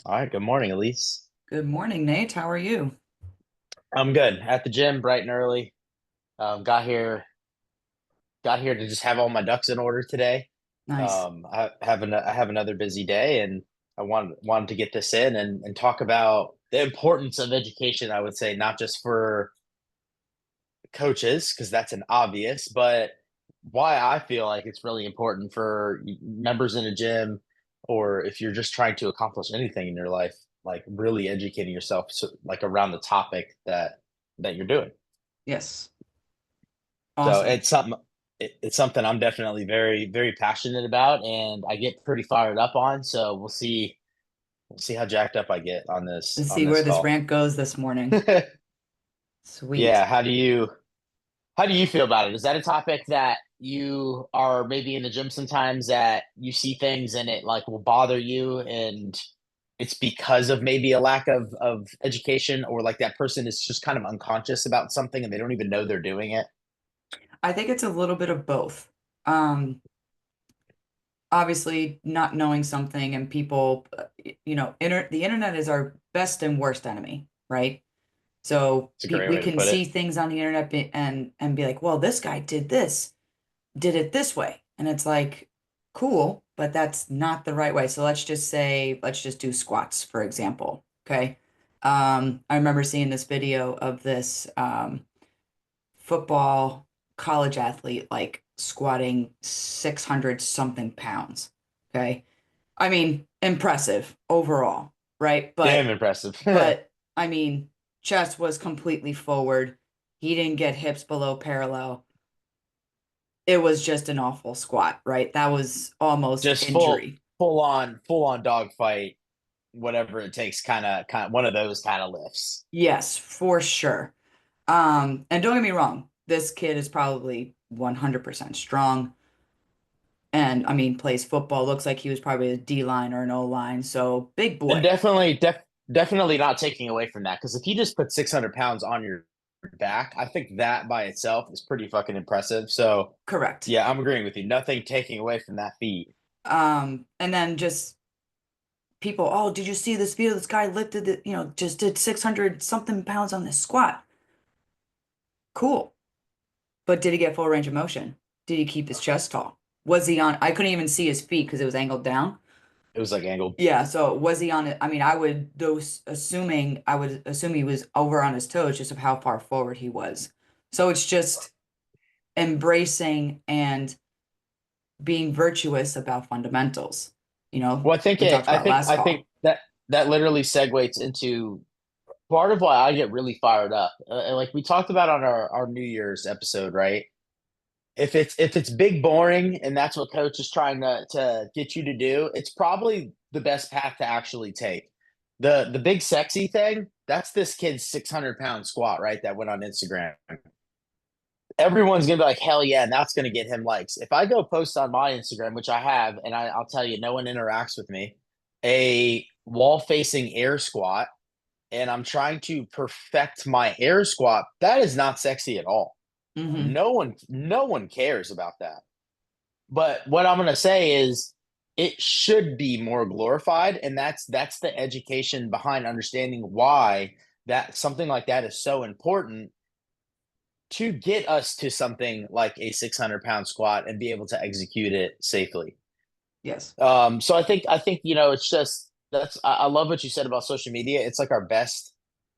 All right, good morning, Elise. Good morning, Nate. How are you? I'm good. At the gym bright and early. Got here to just have all my ducks in order today. Nice. I have another busy day, and I wanted to get this in and talk about the importance of education. I would say not just for coaches, because that's an obvious, but why I feel like it's really important for members in a gym, or if you're just trying to accomplish anything in your life, like really educating yourself, like around the topic that you're doing. Yes. So Awesome. it's something I'm definitely very passionate about, and I get pretty fired up on. So we'll see how jacked up I get on this Let's on see where this this call. rant goes this morning. Yeah, Sweet. how do you feel about it? Is that a topic that you are maybe in the gym sometimes that you see things and it like will bother you, and it's because of maybe a lack of education, or like that person is just kind of unconscious about something and they don't even know they're doing it? I think it's a little bit of both. Um, Obviously, not knowing something and people, the internet is our best and worst enemy, right? So It's a great we way to can put it. see things on the internet and be like, well, this guy did it this way. And it's like, cool, but that's not the right way. So let's just do squats, for example. Okay. I remember seeing this video of this football college athlete like squatting 600 something pounds. Okay. I mean, impressive overall, right? Damn impressive. But I mean, chest was completely forward. He didn't get hips below parallel. It was just an awful squat, right? That was almost Just injury. full on dog fight, whatever it takes, kind of one of those kind of lifts. Yes, for sure. And don't get me wrong, this kid is probably 100% strong. And I mean, plays football. Looks like he was probably a D line or an O line. So big And boy. definitely not taking away from that, because if you just put 600 pounds on your back, I think that by itself is pretty fucking impressive. So Correct. yeah, I'm agreeing with you. Nothing taking away from that feat. And then just people, oh, did you see this video? This guy lifted the, just did 600 something pounds on this squat. Cool. But did he get full range of motion? Did he keep his chest tall? Was he on? I couldn't even see his feet because it was angled down. It was like angled. Yeah, so was he on it? I mean, I would assume he was over on his toes just of how far forward he was. So it's just embracing and being virtuous about fundamentals. Well, We talked about last I think call. that literally segues into part of why I get really fired up. And like we talked about on our New Year's episode, right? If it's big boring and that's what coach is trying to get you to do, it's probably the best path to actually take. The big sexy thing, that's this kid's 600-pound squat, right? That went on Instagram. Everyone's gonna be like, hell yeah, and that's gonna get him likes. If I go post on my Instagram, which I have, and I'll tell you, no one interacts with me, a wall facing air squat, and I'm trying to perfect my air squat, that is not sexy at all. Hmm. No one cares about that. But what I'm gonna say is it should be more glorified, and that's the education behind understanding why that something like that is so important to get us to something like a 600-pound squat and be able to execute it safely. Yes. So I think it's just that's I love what you said about social media. It's like our best.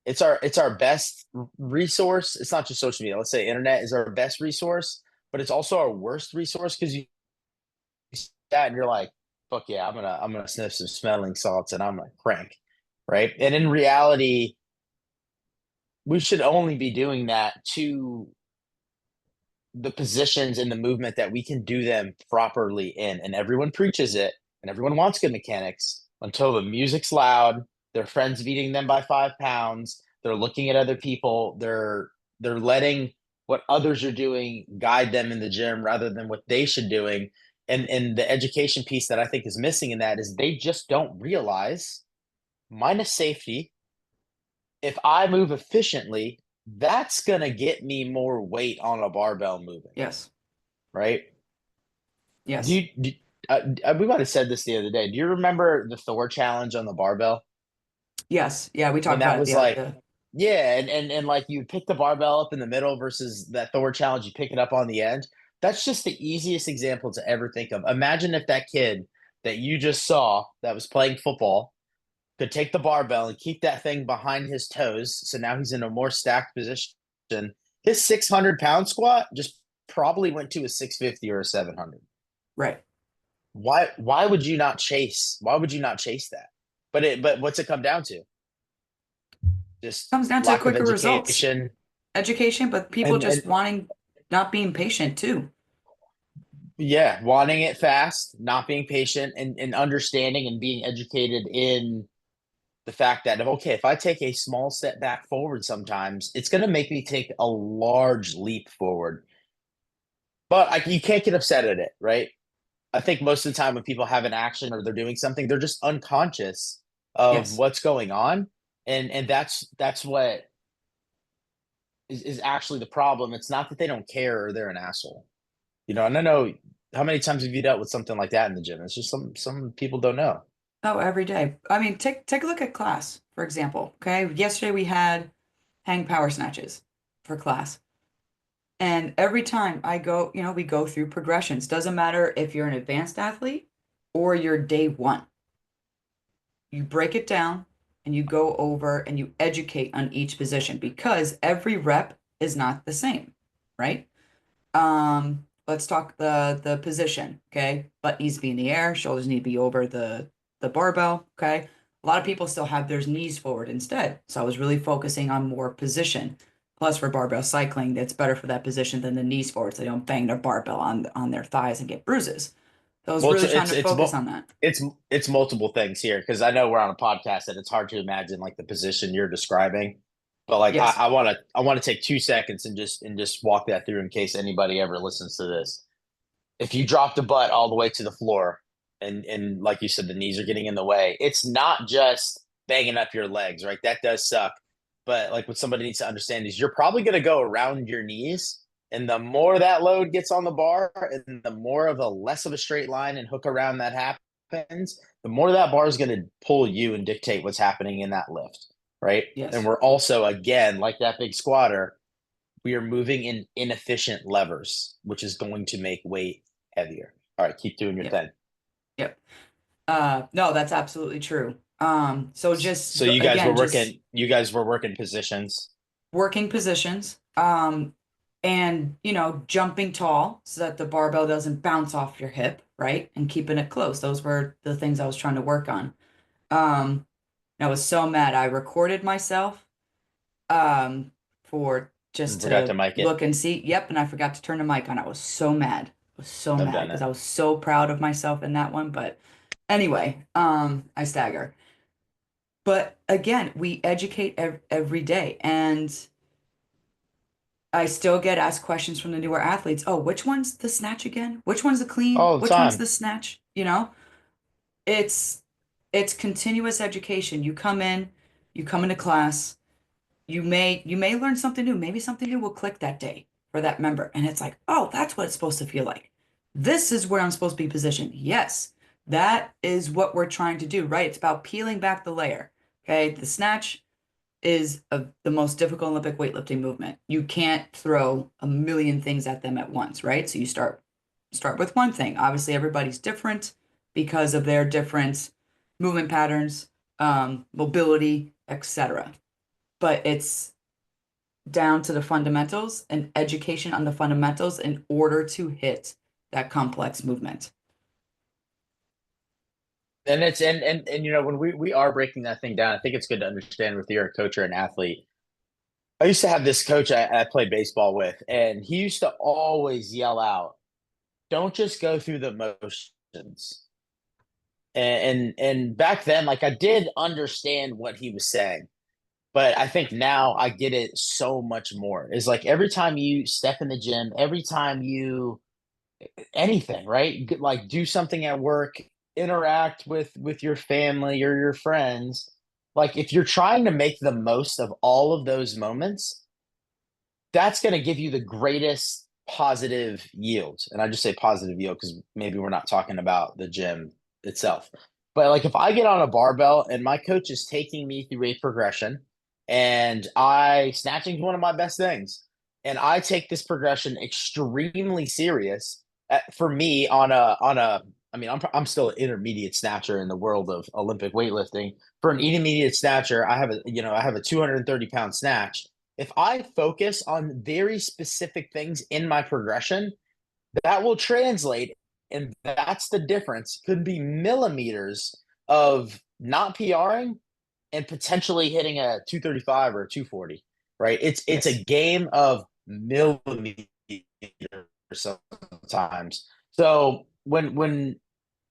It's our best resource. It's not just social media. Let's say internet is our best resource, but it's also our worst resource, because you see that and you're like, fuck yeah, I'm gonna sniff some smelling salts and I'm gonna crank, right? And in reality, we should only be doing that to the positions in the movement that we can do them properly in. And everyone preaches it and everyone wants good mechanics until the music's loud, their friends beating them by 5 pounds, they're looking at other people, they're letting what others are doing guide them in the gym rather than what they should doing. And the education piece that I think is missing in that is they just don't realize, minus safety, if I move efficiently, that's gonna get me more weight on a barbell moving, Yes. right? Do Yes. you, do, we might have said this the other day. Do you remember the Thor challenge on the barbell? Yes. Yeah, we when talked that about it was the other like, day. yeah, and like you pick the barbell up in the middle versus that Thor challenge, you pick it up on the end. That's just the easiest example to ever think of. Imagine if that kid that you just saw that was playing football could take the barbell and keep that thing behind his toes. So now he's in a more stacked position. His 600-pound squat just probably went to a 650 or a 700. Right. Why would you not chase? Why would you not chase that? But what's it come down to? Just Comes down to lack of quicker results, education education, but people and just wanting, not being patient too. yeah, wanting it fast, not being patient and understanding and being educated in the fact that okay, if I take a small step back forward sometimes, it's going to make me take a large leap forward. But you can't get upset at it, right? I think most of the time when people have an action or they're doing something, they're just unconscious of Yes. what's going on, and that's what is actually the problem. It's not that they don't care or they're an asshole, And I know how many times have you dealt with something like that in the gym? It's just some people don't know. Oh, every day. I mean, take a look at class, for example. Okay. Yesterday we had hang power snatches for class. And every time I go, we go through progressions. Doesn't matter if you're an advanced athlete or you're day one. You break it down and you go over and you educate on each position because every rep is not the same, right? Let's talk the position, okay? Butt needs to be in the air, shoulders need to be over the barbell, okay? A lot of people still have their knees forward instead. So I was really focusing on more position. Plus for barbell cycling, it's better for that position than the knees forward so they don't bang their barbell on their thighs and get bruises. So I was Well, really trying to focus on that. it's it's multiple things here because I know we're on a podcast and it's hard to imagine like the position you're describing. But like Yes. I want to take 2 seconds and just walk that through in case anybody ever listens to this. If you drop the butt all the way to the floor and like you said, the knees are getting in the way, it's not just banging up your legs, right? That does suck. But like what somebody needs to understand is you're probably going to go around your knees. And the more that load gets on the bar and the more of a less of a straight line and hook around that happens, the more that bar is going to pull you and dictate what's happening in that lift, right? And Yes. we're also, again, like that big squatter, we are moving in inefficient levers, which is going to make weight heavier. All right, keep doing your Yep. thing. Yep. No, that's absolutely true. So So just again, just you guys were working positions. working positions, and jumping tall so that the barbell doesn't bounce off your hip, right? And keeping it close. Those were the things I was trying to work on. Um, I was so mad. I recorded myself, for just And forgot to to mic it. look and see. Yep, and I forgot to turn the mic on. I was so mad. I was so I've mad done because it. I was so proud of myself in that one. But anyway, I stagger. But again, we educate every day. And I still get asked questions from the newer athletes. Oh, which one's the snatch again? Which one's the clean? All the Which one's time. the snatch? It's it's continuous education. You come into class, you may learn something new. Maybe something new will click that day for that member. And it's like, oh, that's what it's supposed to feel like. This is where I'm supposed to be positioned. Yes, that is what we're trying to do, right? It's about peeling back the layer. Okay. The snatch is the most difficult Olympic weightlifting movement. You can't throw a million things at them at once, right? So you start with one thing. Obviously, everybody's different because of their different movement patterns, mobility, etc. But it's down to the fundamentals and education on the fundamentals in order to hit that complex movement. And it's and when we are breaking that thing down, I think it's good to understand with you're a coach or an athlete. I used to have this coach I played baseball with, and he used to always yell out, "Don't just go through the motions." And back then, like I did understand what he was saying, but I think now I get it so much more. It's like every time you step in the gym, every time you anything, right? You could like do something at work, interact with your family or your friends. Like if you're trying to make the most of all of those moments, that's going to give you the greatest positive yield. And I just say positive yield because maybe we're not talking about the gym itself. But like if I get on a barbell and my coach is taking me through a progression and snatching is one of my best things. And I take this progression extremely serious for me I mean, I'm still an intermediate snatcher in the world of Olympic weightlifting. For an intermediate snatcher, I have a 230 pound snatch. If I focus on very specific things in my progression, that will translate, and that's the difference. Could be millimeters of not PRing and potentially hitting a 235 or a 240, right? It's Yes. a game of millimeters sometimes. So when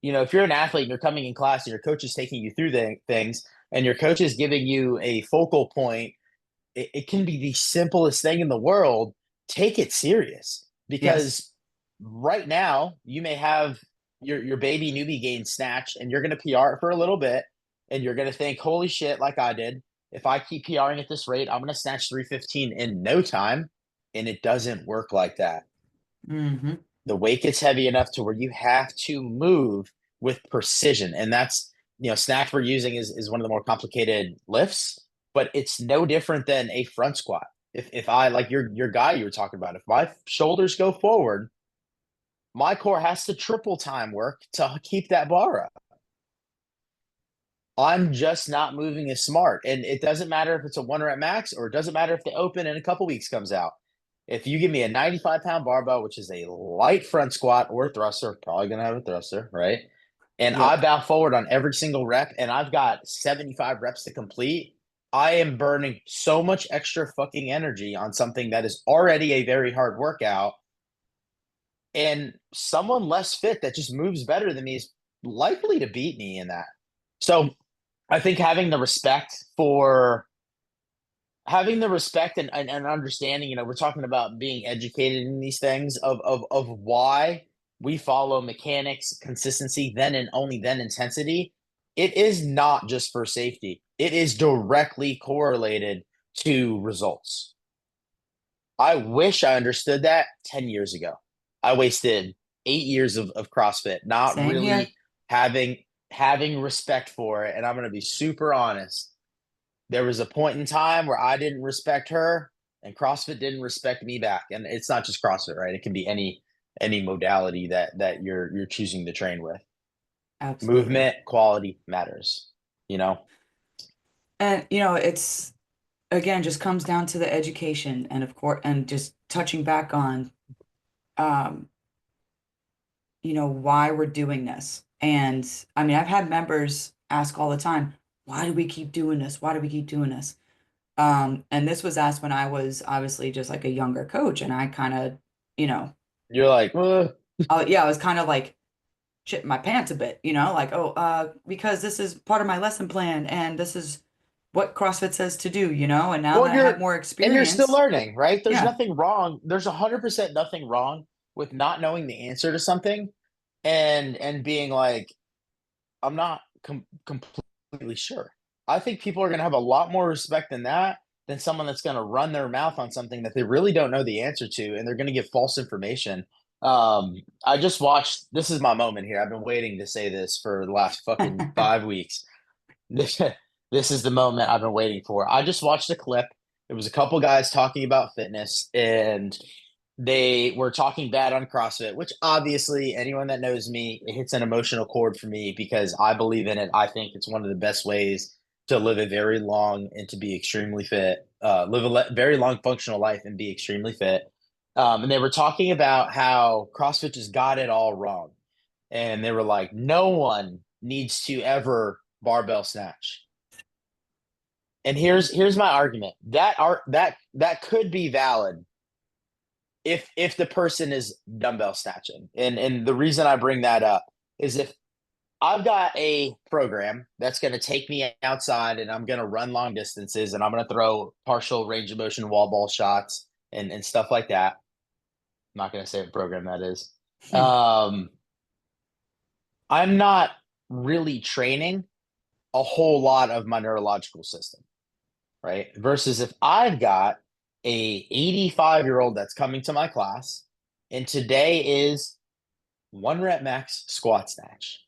if you're an athlete and you're coming in class and your coach is taking you through the things and your coach is giving you a focal point, it can be the simplest thing in the world. Take it serious Yes. because right now you may have your baby newbie gain snatch and you're going to PR it for a little bit and you're going to think, holy shit, like I did. If I keep PRing at this rate, I'm going to snatch 315 in no time. And it doesn't work like that. Hmm. The weight gets heavy enough to where you have to move with precision. And that's, snatch we're using is one of the more complicated lifts, but it's no different than a front squat. If I like your guy you were talking about, if my shoulders go forward, my core has to triple time work to keep that bar up. I'm just not moving as smart. And it doesn't matter if it's a 1 rep max or it doesn't matter if the open in a couple weeks comes out. If you give me a 95-pound barbell, which is a light front squat or thruster, probably going to have a thruster, right? And I Yep. bow forward on every single rep and I've got 75 reps to complete, I am burning so much extra fucking energy on something that is already a very hard workout. And someone less fit that just moves better than me is likely to beat me in that. So I think having the respect and understanding, we're talking about being educated in these things of why we follow mechanics, consistency, then and only then intensity. It is not just for safety. It is directly correlated to results. I wish I understood that 10 years ago. I wasted 8 years of CrossFit, not Same here. really having respect for it. And I'm going to be super honest. There was a point in time where I didn't respect her and CrossFit didn't respect me back. And it's not just CrossFit, right? It can be any modality that you're choosing to train with. Absolutely. Movement quality matters, you know? And it's again just comes down to the education and of course and just touching back on um why we're doing this. And I mean, I've had members ask all the time, why do we keep doing this? Why do we keep doing this? And this was asked when I was obviously just like a younger coach, and I kind of, you know, You're like, yeah, I was kind of like shitting my pants a bit, like, oh, because this is part of my lesson plan, and this is what CrossFit says to do, and now well, that I have more you're still experience, learning, right? There's yeah, nothing wrong. There's 100% nothing wrong with not knowing the answer to something and being like, I'm not completely sure. I think people are going to have a lot more respect than that than someone that's going to run their mouth on something that they really don't know the answer to, and they're going to give false information. I just watched. This is my moment here. I've been waiting to say this for the last fucking 5 weeks. This is the moment I've been waiting for. I just watched a clip. It was a couple guys talking about fitness, and they were talking bad on CrossFit, which obviously anyone that knows me, it hits an emotional chord for me because I believe in it. I think it's one of the best ways to live a very long and to be extremely fit, live a very long functional life and be extremely fit. And they were talking about how CrossFit just got it all wrong. And they were like, no one needs to ever barbell snatch. And here's my argument. That could be valid if the person is dumbbell snatching. And the reason I bring that up is if I've got a program that's going to take me outside and I'm going to run long distances and I'm going to throw partial range of motion wall ball shots and stuff like that. I'm not going to say what program that is. Um, I'm not really training a whole lot of my neurological system, right? Versus if I've got a 85-year-old that's coming to my class and today is 1 rep max squat snatch.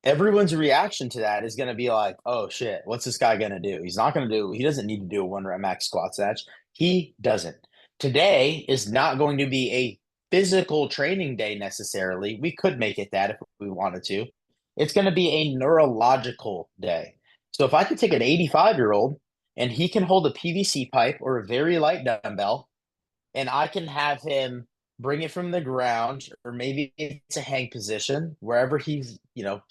everyone's reaction to that is going to be like, oh shit, what's this guy going to do? He doesn't need to do a one rep max squat snatch. He doesn't. Today is not going to be a physical training day necessarily. We could make it that if we wanted to. It's going to be a neurological day. So if I could take an 85-year-old and he can hold a PVC pipe or a very light dumbbell, and I can have him bring it from the ground, or maybe it's a hang position, wherever he's,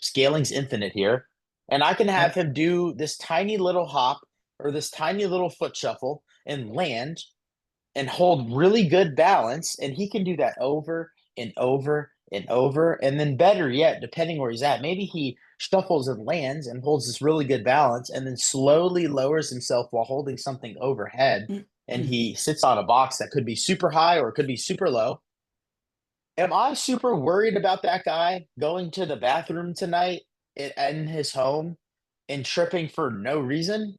scaling's infinite here. And I can have Yep. him do this tiny little hop or this tiny little foot shuffle and land and hold really good balance. And he can do that over and over and over. And then, better yet, depending where he's at, maybe he shuffles and lands and holds this really good balance and then slowly lowers himself while holding something overhead. And he sits on a box that could be super high or it could be super low. Am I super worried about that guy going to the bathroom tonight in his home and tripping for no reason?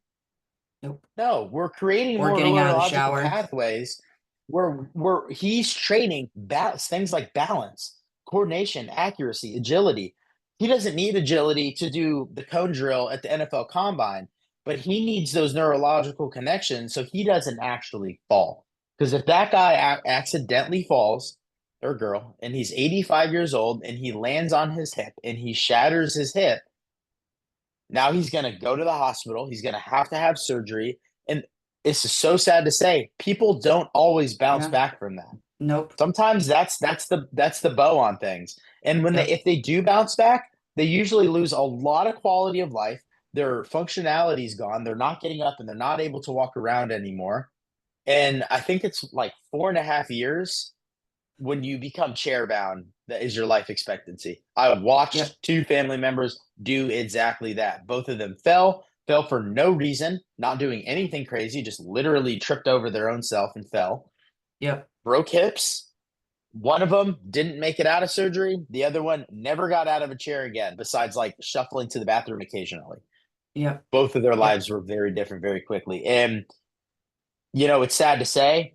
Nope. No, we're creating Or more getting out of the neurological shower. pathways where he's training things like balance, coordination, accuracy, agility. He doesn't need agility to do the cone drill at the NFL Combine, but he needs those neurological connections so he doesn't actually fall. Because if that guy accidentally falls, or girl, and he's 85 years old and he lands on his hip and he shatters his hip, now he's going to go to the hospital. He's going to have surgery. And it's just so sad to say, people don't always bounce Yeah. back from that. Nope. Sometimes that's the bow on things. And Yep. if they do bounce back, they usually lose a lot of quality of life. Their functionality's gone. They're not getting up and they're not able to walk around anymore. And I think it's like 4.5 years when you become chair bound, that is your life expectancy. I Yep. watched two family members do exactly that. Both of them fell for no reason, not doing anything crazy, just literally tripped over their own self and fell, Yep. broke hips. One of them didn't make it out of surgery. The other one never got out of a chair again, besides like shuffling to the bathroom occasionally. Yep. Both of their Yep. lives were very different very quickly. And, it's sad to say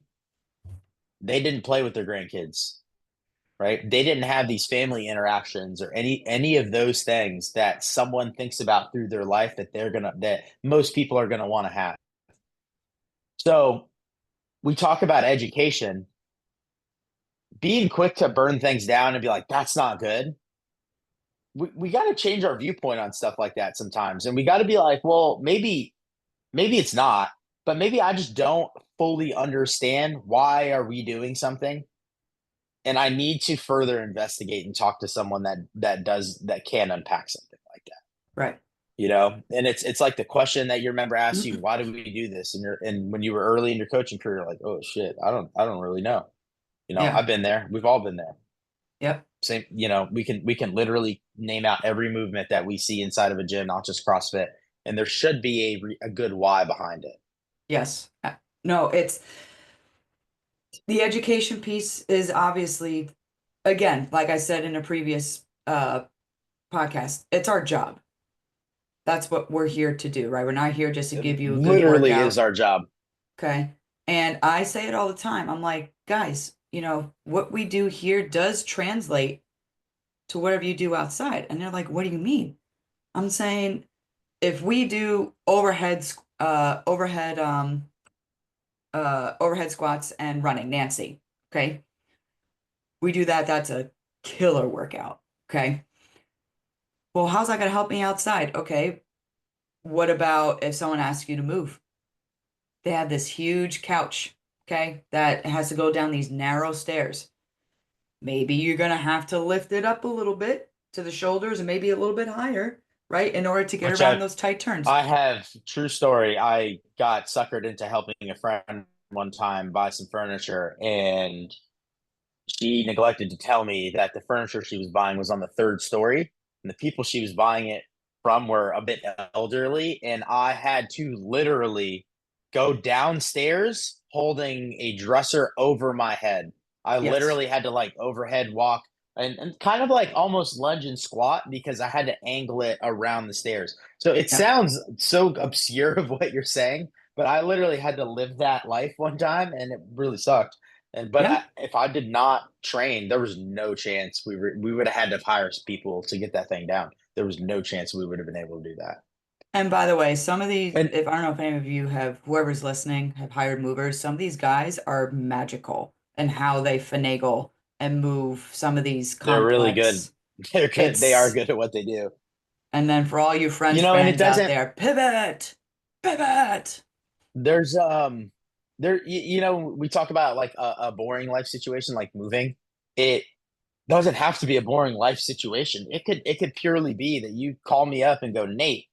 they didn't play with their grandkids, right? They didn't have these family interactions or any of those things that someone thinks about through their life that most people are gonna want to have. So we talk about education, being quick to burn things down and be like, that's not good. We got to change our viewpoint on stuff like that sometimes. And we got to be like, well, maybe it's not, but maybe I just don't fully understand why are we doing something, and I need to further investigate and talk to someone that can unpack something like that. Right. And it's like the question that your member asks you, why do we do this? And when you were early in your coaching career, like, oh shit, I don't really know. Yeah. I've been there. We've all been there. Yep. Same, we can literally name out every movement that we see inside of a gym, not just CrossFit, and there should be a good why behind it. Yes. No, it's the education piece is obviously, again, like I said in a previous podcast, it's our job. That's what we're here to do, right? We're not here just to It give you a good literally is workout. our job. Okay. And I say it all the time. I'm like, guys, what we do here does translate to whatever you do outside. And they're like, what do you mean? I'm saying if we do overhead squats and running, Nancy, okay? We do that, that's a killer workout, okay? Well, how's that gonna help me outside? Okay, what about if someone asks you to move? They have this huge couch, okay, that has to go down these narrow stairs. Maybe you're gonna have to lift it up a little bit to the shoulders and maybe a little bit higher, right? In order to get Which around I those tight turns. I have true story. I got suckered into helping a friend one time buy some furniture, and she neglected to tell me that the furniture she was buying was on the third story, and the people she was buying it from were a bit elderly, and I had to literally go downstairs holding a dresser over my head. I Yes. literally had to like overhead walk and kind of like almost lunge and squat because I had to angle it around the stairs. So it Yep. sounds so obscure of what you're saying, but I literally had to live that life one time and it really sucked. Yeah. If I did not train, there was no chance we would have had to hire people to get that thing down. there was no chance we would have been able to do that. And by the way, some of these, And if I don't know if any of you have, whoever's listening, have hired movers, some of these guys are magical in how they finagle and move some of these they're really good. complex. They're good. They are It's, good at what they do. and then for all you French And it fans out doesn't, there, pivot, pivot. there's we talk about like a boring life situation like moving. It doesn't have to be a boring life situation. It could purely be that you call me up and go, Nate,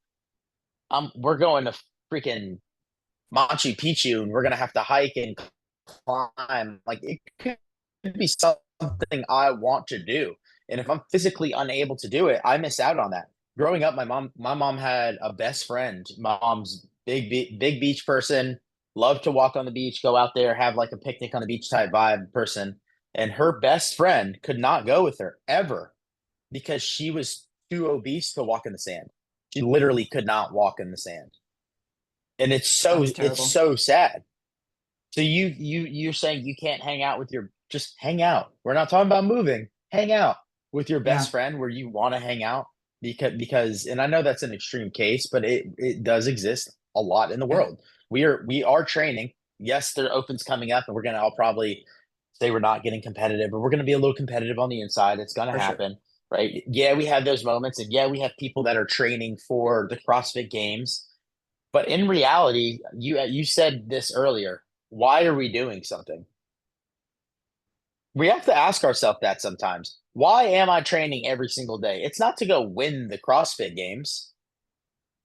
we're going to freaking Machu Picchu and we're gonna have to hike and climb. Like it could be something I want to do. And if I'm physically unable to do it, I miss out on that. Growing up, my mom had a best friend. My mom's big beach person, loved to walk on the beach, go out there, have like a picnic on the beach type vibe person. And her best friend could not go with her ever because she was too obese to walk in the sand. She literally could not walk in the sand. And That's it's terrible. so sad. So you're saying you can't hang out with your just hang out. We're not talking about moving. Hang out with your best Yeah, friend where you want to hang out because and I know that's an extreme case, but it does exist a lot in the yeah, world. We are training. Yes, there opens coming up and we're gonna all probably say we're not getting competitive, but we're gonna be a little competitive on the inside. It's gonna for sure. happen, right? Yeah, we have those moments, and yeah, we have people that are training for the CrossFit Games. But in reality, you said this earlier. Why are we doing something? We have to ask ourselves that sometimes. Why am I training every single day? It's not to go win the CrossFit Games.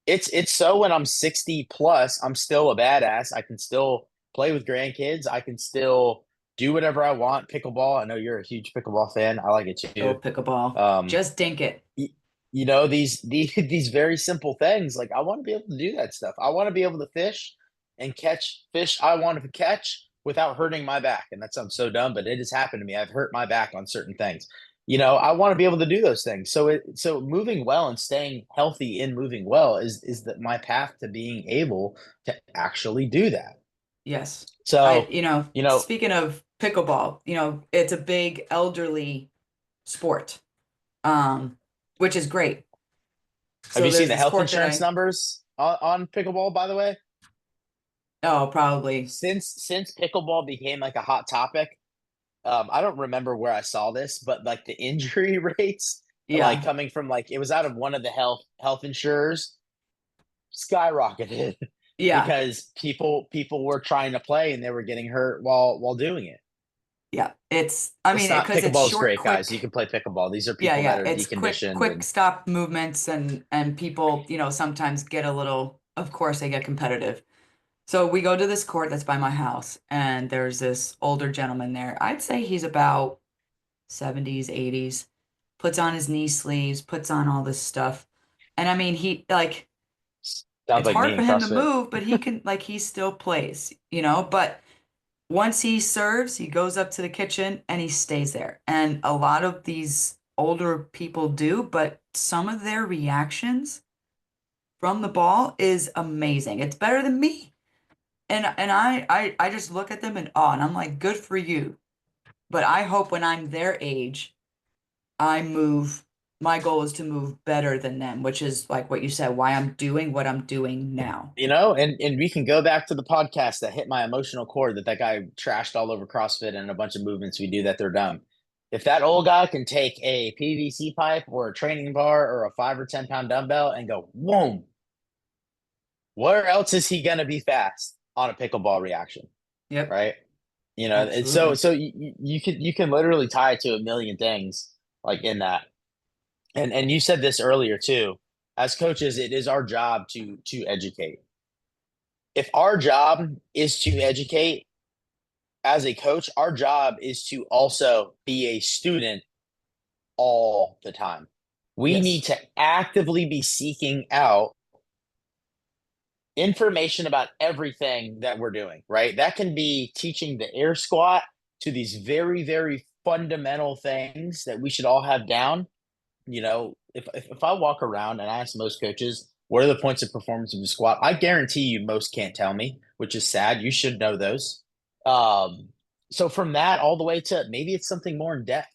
It's so when I'm 60 plus, I'm still a badass. I can still play with grandkids. I can still do whatever I want. Pickleball. I know you're a huge pickleball fan. I like it Go too. pickleball. Um, Just dink it. y- these very simple things. Like I want to be able to do that stuff. I want to be able to fish and catch fish I want to catch without hurting my back. And that sounds so dumb, but it has happened to me. I've hurt my back on certain things. I want to be able to do those things. So moving well and staying healthy in moving well is that my path to being able to actually do that. Yes. So, you know, Speaking of pickleball, it's a big elderly sport, which is great. have So you seen there's the this health court that insurance numbers on pickleball, by the way? oh, probably, Since pickleball became like a hot topic, I don't remember where I saw this, but like the injury rates, like yeah, coming from like it was out of one of the health insurers, skyrocketed yeah, because people were trying to play and they were getting hurt while doing it. yeah. I It's mean, not because it's pickleball is short, great, guys. You quick. can play pickleball. These are Yeah, people that yeah. are It's quick, deconditioned quick and stop movements and people, sometimes get a little, of course they get competitive. So we go to this court that's by my house and there's this older gentleman there. I'd say he's about 70s, 80s, puts on his knee sleeves, puts on all this stuff. And I mean, he like sounds it's like hard me for in him to CrossFit. move, but he can like he still plays. But once he serves, he goes up to the kitchen and he stays there. And a lot of these older people do, but some of their reactions from the ball is amazing. It's better than me. And I just look at them in awe and I'm like, good for you. But I hope when I'm their age, I move. My goal is to move better than them, which is like what you said, why I'm doing what I'm doing now. And we can go back to the podcast that hit my emotional cord that guy trashed all over CrossFit and a bunch of movements we do that they're dumb. If that old guy can take a PVC pipe or a training bar or a 5 or 10 pound dumbbell and go, whoa, where else is he gonna be fast on a pickleball reaction, Yep, right? And so absolutely. so you can literally tie it to a million things like in that. And you said this earlier too. As coaches, it is our job to educate. If our job is to educate as a coach, our job is to also be a student all the time. We need Yes. to actively be seeking out information about everything that we're doing, right? That can be teaching the air squat to these very, very fundamental things that we should all have down. If I walk around and I ask most coaches, what are the points of performance of the squat? I guarantee you most can't tell me, which is sad. You should know those. Um, so from that all the way to maybe it's something more in depth.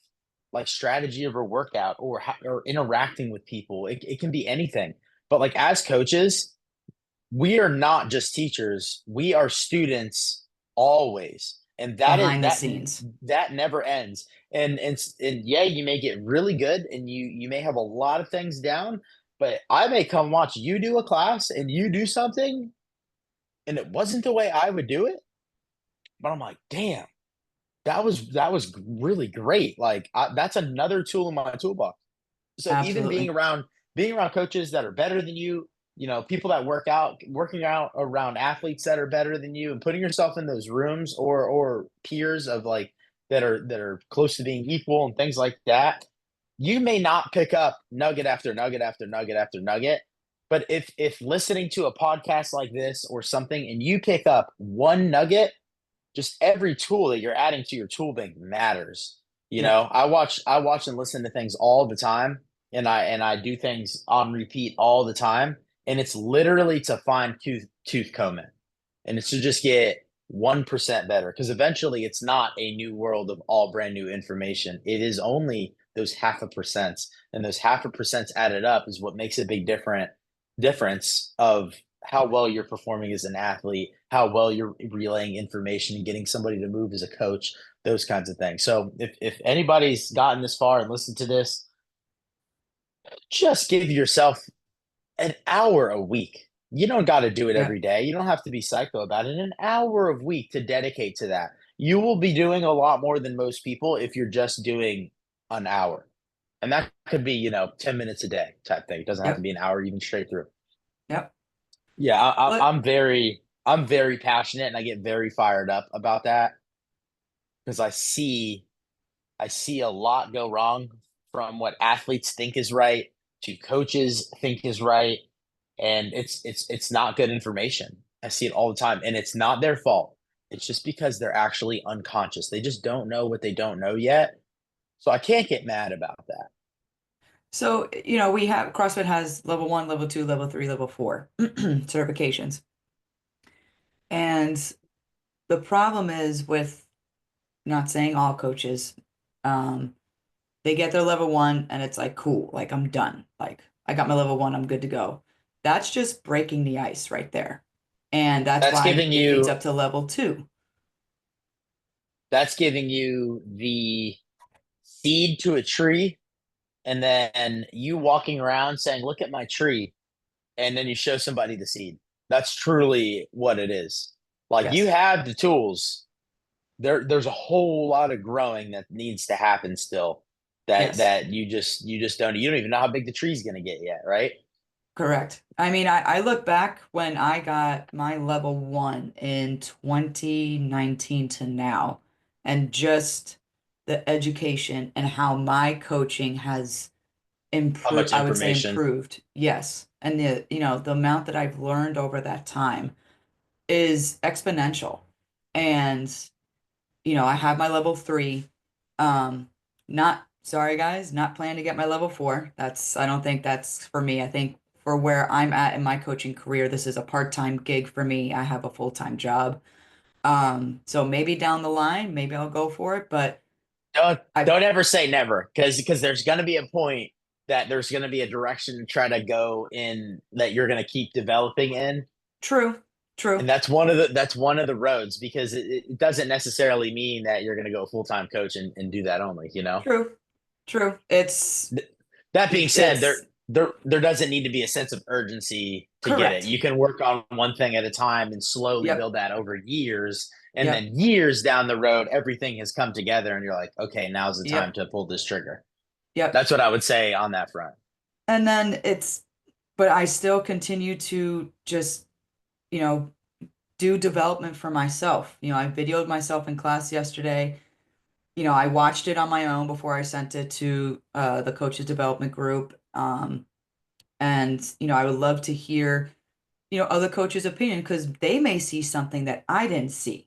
like strategy of a workout or interacting with people. It can be anything. But like as coaches, we are not just teachers. We are students always. And that is behind the scenes. that never ends. And yeah, you may get really good and you may have a lot of things down, but I may come watch you do a class and you do something and it wasn't the way I would do it, but I'm like, damn, that was really great. Like that's another tool in my toolbox. So even Absolutely. being around coaches that are better than you, people that working out around athletes that are better than you, and putting yourself in those rooms or peers of like that are close to being equal and things like that, you may not pick up nugget after nugget after nugget after nugget. But if listening to a podcast like this or something and you pick up one nugget, just every tool that you're adding to your tool bank matters. Yep. I watch and listen to things all the time, and I do things on repeat all the time, and it's literally to find tooth comb, and it's to just get 1% better, because eventually it's not a new world of all brand new information. It is only those half a percent, and those half a percent added up is what makes a big difference of how well you're performing as an athlete, how well you're relaying information and getting somebody to move as a coach, those kinds of things. So if anybody's gotten this far and listened to this, just give yourself an hour a week. You don't got to do it Yep. every day. You don't have to be psycho about it. An hour a week to dedicate to that. You will be doing a lot more than most people if you're just doing an hour. And that could be, 10 minutes a day type thing. It doesn't have to Yep. be an hour even straight through. Yep. Yeah, But I'm very passionate and I get very fired up about that because I see a lot go wrong from what athletes think is right to coaches think is right, and it's not good information. I see it all the time, and it's not their fault. It's just because they're actually unconscious. They just don't know what they don't know yet. So I can't get mad about that. so, we have CrossFit has level one, level two, level three, level four certifications. And the problem is with, not saying all coaches, um, they get their level one and it's like, cool, like I'm done. Like I got my level one, I'm good to go. That's just breaking the ice right there. And that's That's why giving it needs you up to level two. that's giving you the seed to a tree, and then you walking around saying, "Look at my tree," and then you show somebody the seed. That's truly what it is. Like you Yes, have the tools. There's a whole lot of growing that needs to happen still. That yes, that you just don't even know how big the tree's gonna get yet, right? correct. I mean, I look back when I got my level one in 2019 to now, and just the education and how my coaching has How improved, much I would say information. improved. Yes. And the amount that I've learned over that time is exponential. And, I have my level three. Not sorry guys, not planning to get my level four. I don't think that's for me. I think for where I'm at in my coaching career, this is a part-time gig for me. I have a full-time job. So maybe down the line, maybe I'll go for it, but Don't I don't ever say never, because there's gonna be a point that there's gonna be a direction to try to go in that you're gonna keep developing in. true, And true, that's one of the roads, because it doesn't necessarily mean that you're going to go full-time coach and do that only. true, true. That being said, there It's there doesn't need to be a sense of urgency to get it. correct. You can work on one thing at a time and slowly Yep, build that over years, and yep, then years down the road everything has come together and you're like, okay, now's the time yep, to pull this trigger. yep. That's what I would say on that front. And then but I still continue to just, you know, do development for myself. I videoed myself in class yesterday. I watched it on my own before I sent it to the coaches development group. And, I would love to hear, other coaches' opinion because they may see something that I didn't see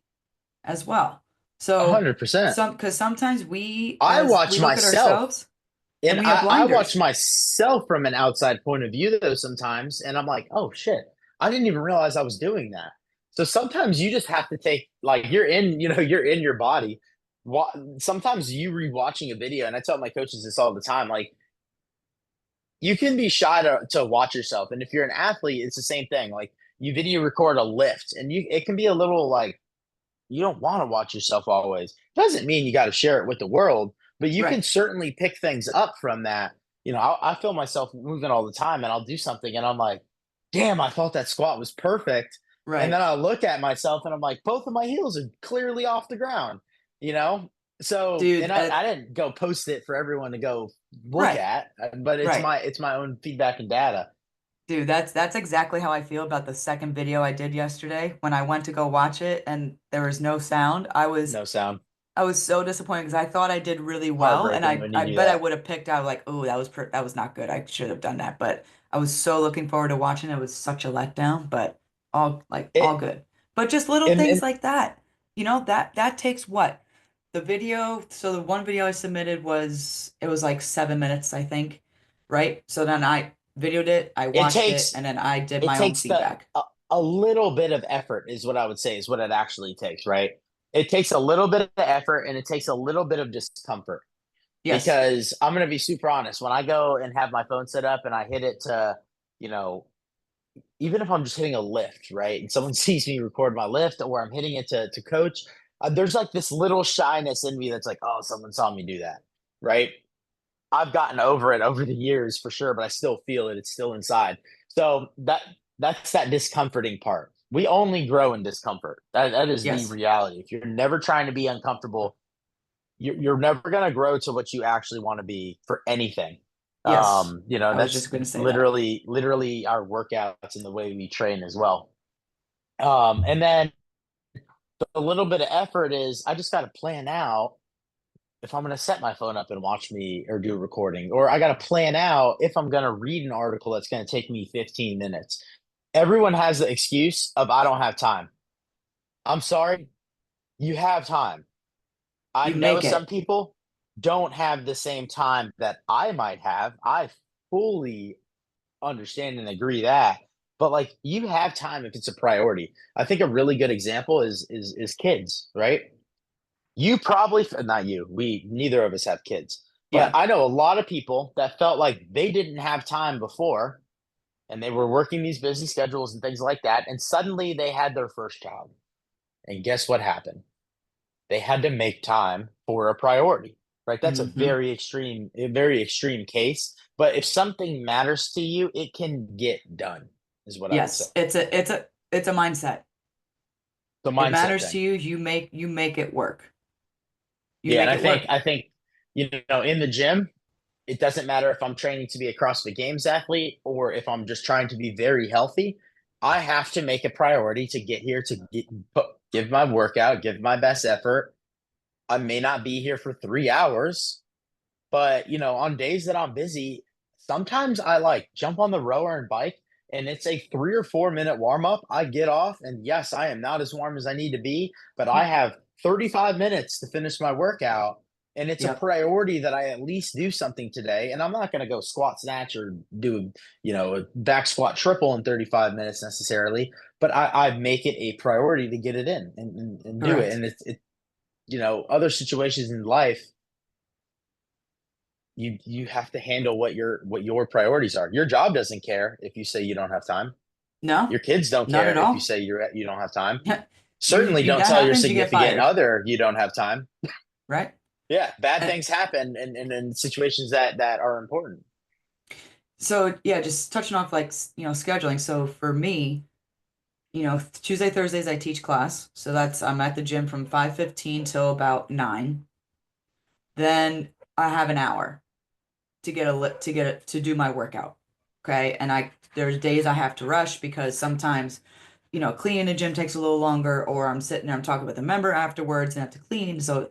as well. So 100%. because sometimes we I as we watch look at myself. ourselves and And we have I watch blinders. myself from an outside point of view though sometimes, and I'm like, oh shit, I didn't even realize I was doing that. So sometimes you just have to take, like, you're in your body. sometimes you rewatching a video, and I tell my coaches this all the time, like you can be shy to watch yourself. And if you're an athlete, it's the same thing. Like you video record a lift and it can be a little like you don't want to watch yourself always. Doesn't mean you got to share it with the world, but you can Right. certainly pick things up from that. I feel myself moving all the time and I'll do something and I'm like, damn, I thought that squat was perfect. And then Right. I look at myself and I'm like, both of my heels are clearly off the ground, you know? So, Dude, and I didn't go post it for everyone to go look right. at, but Right. it's my own feedback and data. Dude, that's exactly how I feel about the second video I did yesterday when I went to go watch it and there was no sound. No sound. I was so disappointed because I thought I did really well, and Heartbreaking I when you I do bet I that. would have picked out like, oh, that was not good. I should have done that, but I was so looking forward to watching it. It was such a letdown, but all It good. But just little things and like that, that takes what? The video, so the one video I submitted it was like 7 minutes, I think, right? So then I videoed it, I it watched it, takes and then I did it my own takes feedback. a little bit of effort is what I would say is what it actually takes, right? It takes a little bit of effort and it takes a little bit of discomfort Yes. because I'm going to be super honest. When I go and have my phone set up and I hit it to, you know, even if I'm just hitting a lift, right? And someone sees me record my lift or I'm hitting it to coach, there's like this little shyness in me that's like, oh, someone saw me do that, right? I've gotten over it over the years for sure, but I still feel it. It's still inside. So that's that discomforting part. We only grow in discomfort. That is the Yes. reality. If you're never trying to be uncomfortable, you're never going to grow to what you actually want to be for anything. Yes. I was just That's going to say that. literally our workouts and the way we train as well. And then a little bit of effort is I just got to plan out if I'm going to set my phone up and watch me or do a recording, or I got to plan out if I'm going to read an article that's going to take me 15 minutes. Everyone has the excuse of I don't have time. I'm sorry, you have time. I You know make some it. people don't have the same time that I might have. I fully understand and agree that. But like you have time if it's a priority. I think a really good example is kids, right? You probably not you. We neither of us have kids, but Yeah. I know a lot of people that felt like they didn't have time before, and they were working these busy schedules and things like that, and suddenly they had their first child. And guess what happened? They had to make time for a priority. Right? That's Hmm. a very extreme case. But if something matters to you, it can get done, is what I would say. Yes. It's a mindset. The It mindset matters to thing. you. You make it work. You Yeah, and make it work. I think in the gym, it doesn't matter if I'm training to be a CrossFit Games athlete or if I'm just trying to be very healthy. I have to make a priority to get here to give my workout, give my best effort. I may not be here for 3 hours, but on days that I'm busy, sometimes I like jump on the rower and bike, and it's a 3 or 4 minute warm up. I get off, and yes, I am not as warm as I need to be, but I have 35 minutes to finish my workout. And it's a Yep. priority that I at least do something today. And I'm not going to go squat snatch or do, a back squat triple in 35 minutes necessarily, but I make it a priority to get it in and do it. Correct. And other situations in life, you have to handle what your priorities are. Your job doesn't care if you say you don't have time. No, Your kids don't not care at if you all. say you don't have time. You Certainly you don't that tell your happens, you get significant fired, other you don't have time. right? Yeah, bad And things happen in situations that are important. so yeah, just touching off like scheduling. So for me, Tuesday, Thursdays I teach class. So that's I'm at the gym from 5:15 till about 9. Then I have an hour to get a to get it to do my workout. Okay. And there's days I have to rush because sometimes, cleaning the gym takes a little longer, or I'm sitting there, I'm talking with a member afterwards and have to clean. So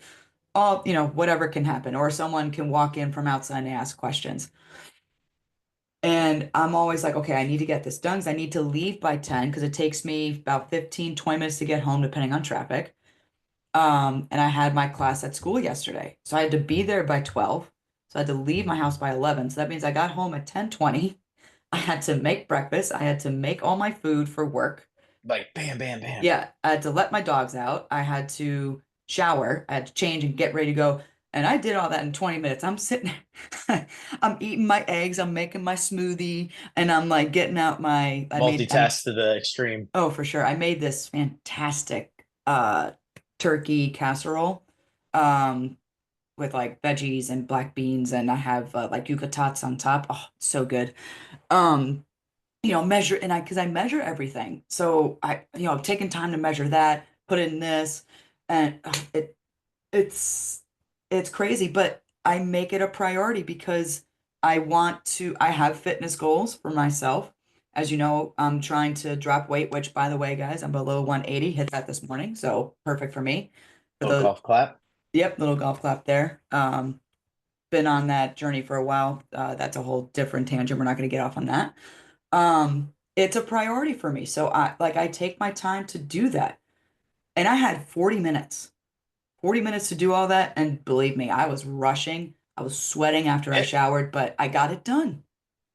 whatever can happen, or someone can walk in from outside and ask questions. And I'm always like, okay, I need to get this done because I need to leave by 10 because it takes me about 15, 20 minutes to get home, depending on traffic. And I had my class at school yesterday. So I had to be there by 12. So I had to leave my house by 11. So that means I got home at 10:20. I had to make breakfast. I had to make all my food for work. Like bam, bam, bam. Yeah, I had to let my dogs out. I had to shower. I had to change and get ready to go. And I did all that in 20 minutes. I'm sitting there, I'm eating my eggs, I'm making my smoothie, and I'm like getting out Multitask to the extreme. oh, for sure. I made this fantastic turkey casserole um with like veggies and black beans, and I have like yuca on top. Oh, so good. Um, measure, and I because I measure everything. So I've taken time to measure that, put in this, and it's it's crazy, but I make it a priority because I have fitness goals for myself. As you know, I'm trying to drop weight, which by the way, guys, I'm below 180, hit that this morning, so perfect for me. For Oh, the golf clap. Yep, little golf clap there. Been on that journey for a while. That's a whole different tangent. We're not going to get off on that. It's a priority for me. So I take my time to do that. And I had 40 minutes to do all that. And believe me, I was rushing. I was sweating after I And showered, but I got it done.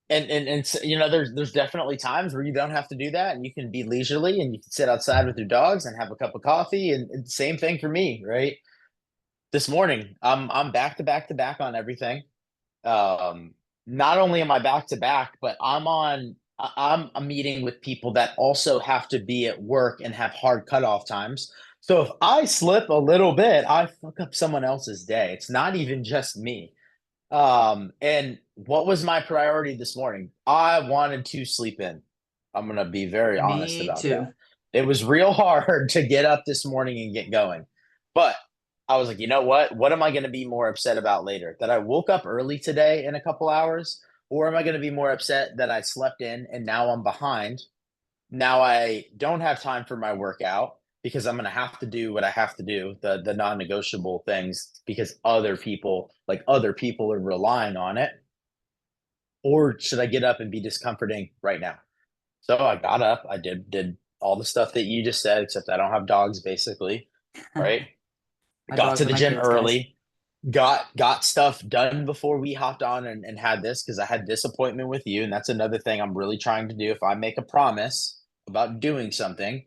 there's definitely times where you don't have to do that, and you can be leisurely, and you can sit outside with your dogs and have a cup of coffee. And same thing for me, right? This morning, I'm back to back to back on everything. Um, Not only am I back to back, but I'm a meeting with people that also have to be at work and have hard cutoff times. So if I slip a little bit, I fuck up someone else's day. It's not even just me. And what was my priority this morning? I wanted to sleep in. I'm gonna be very honest Me about that. too. It was real hard to get up this morning and get going. But I was like, you know what? What am I going to be more upset about later? That I woke up early today in a couple hours? Or am I going to be more upset that I slept in and now I'm behind? Now I don't have time for my workout because I'm going to have to do what I have to do, the non-negotiable things because other people are relying on it. Or should I get up and be discomforting right now? So I got up, I did all the stuff that you just said, except I don't have dogs basically, right? My Got to dogs are the my gym kids, guys. early, got stuff done before we hopped on and had this because I had this appointment with you. And that's another thing I'm really trying to do. If I make a promise about doing something,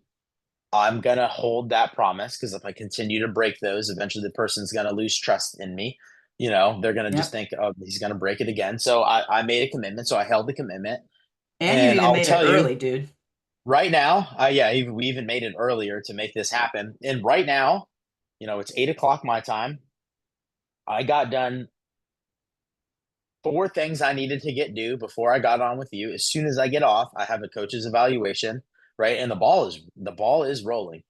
I'm gonna hold that promise because if I continue to break those, eventually the person's gonna lose trust in me. They're gonna just Yep. think, oh, he's gonna break it again. So I made a commitment. So I held the commitment. And you And even I'll made it tell you early, dude. right now, yeah, we even made it earlier to make this happen. And right now, it's 8 o'clock my time. I got done four things I needed to get due before I got on with you. As soon as I get off, I have a coach's evaluation, right? And the ball is rolling.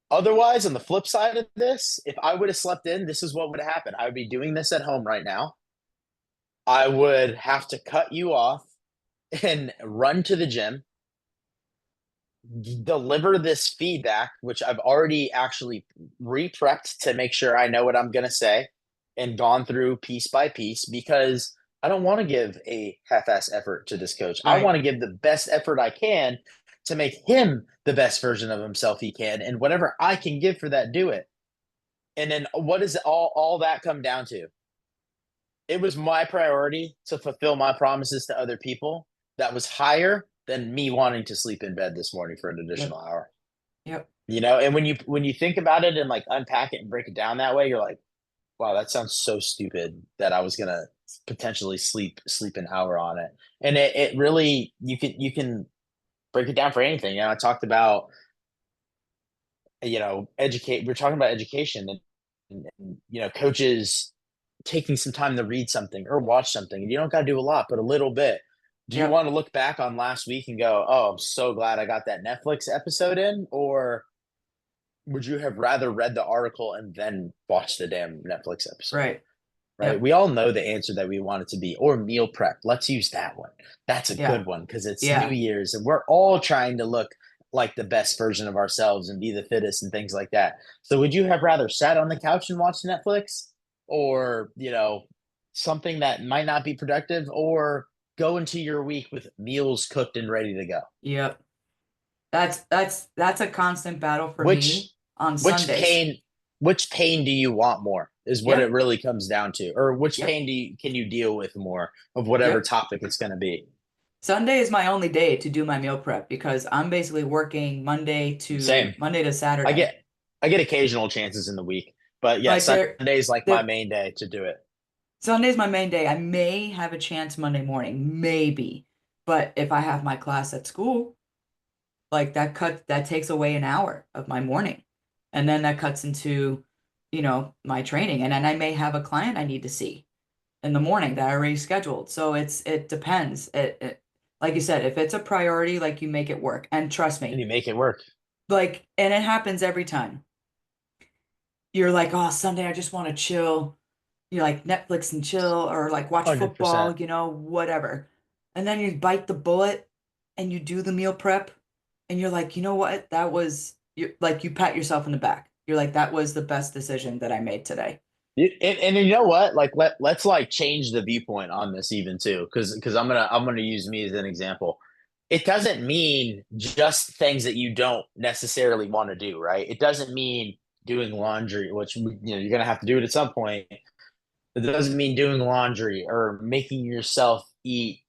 Otherwise, on the flip side of this, if I would have slept in, this is what would have happened. I would be doing this at home right now. I would have to cut you off and run to the gym, deliver this feedback, which I've already actually re-prepped to make sure I know what I'm going to say and gone through piece by piece because I don't want to give a half-ass effort to this coach. I Right. want to give the best effort I can to make him the best version of himself he can, and whatever I can give for that, do it. And then what does all that come down to? It was my priority to fulfill my promises to other people that was higher than me wanting to sleep in bed this morning for an Yep. additional hour. Yep. And when you think about it and like unpack it and break it down that way, you're like, wow, that sounds so stupid that I was gonna potentially sleep an hour on it. And it really you can break it down for anything. I talked about educate. We're talking about education and coaches taking some time to read something or watch something. You don't got to do a lot, but a little bit. Do you Yep. want to look back on last week and go, "Oh, I'm so glad I got that Netflix episode in," or would you have rather read the article and then watch the damn Netflix episode? Right. Right? Yep. We all know the answer that we want it to be, or meal prep. Let's use that one. That's a Yeah. good one because it's New Yeah. Year's and we're all trying to look like the best version of ourselves and be the fittest and things like that. So would you have rather sat on the couch and watched Netflix or, something that might not be productive or go into your week with meals cooked and ready to go? Yep. That's a constant battle for Which me on which Sundays. pain which pain do you want more is what it Yep. really comes down to. Or which Yep. pain can you deal with more of whatever Yep. topic it's going to be. Sunday is my only day to do my meal prep because I'm basically working Same. Monday to I Saturday. get I get occasional chances in the week, but yeah, Like Sunday's like my there main day to do it. Sunday's my main day. I may have a chance Monday morning, maybe. But if I have my class at school, like that takes away an hour of my morning. And then that cuts into, my training. And then I may have a client I need to see in the morning that I already scheduled. So it depends. Like you said, if it's a priority, like you make it work. And trust And me, you make it work. like, and it happens every time. You're like, oh, Sunday, I just want to chill. You like Netflix and chill or like watch football, 100%. whatever. And then you bite the bullet and you do the meal prep and you're like, you know what? That was you like you pat yourself in the back. You're like, that was the best decision that I made today. And you know what? Like let's like change the viewpoint on this even too, because I'm gonna use me as an example. It doesn't mean just things that you don't necessarily want to do, right? It doesn't mean doing laundry, which you're gonna have to do it at some point. It doesn't mean doing laundry or making yourself eat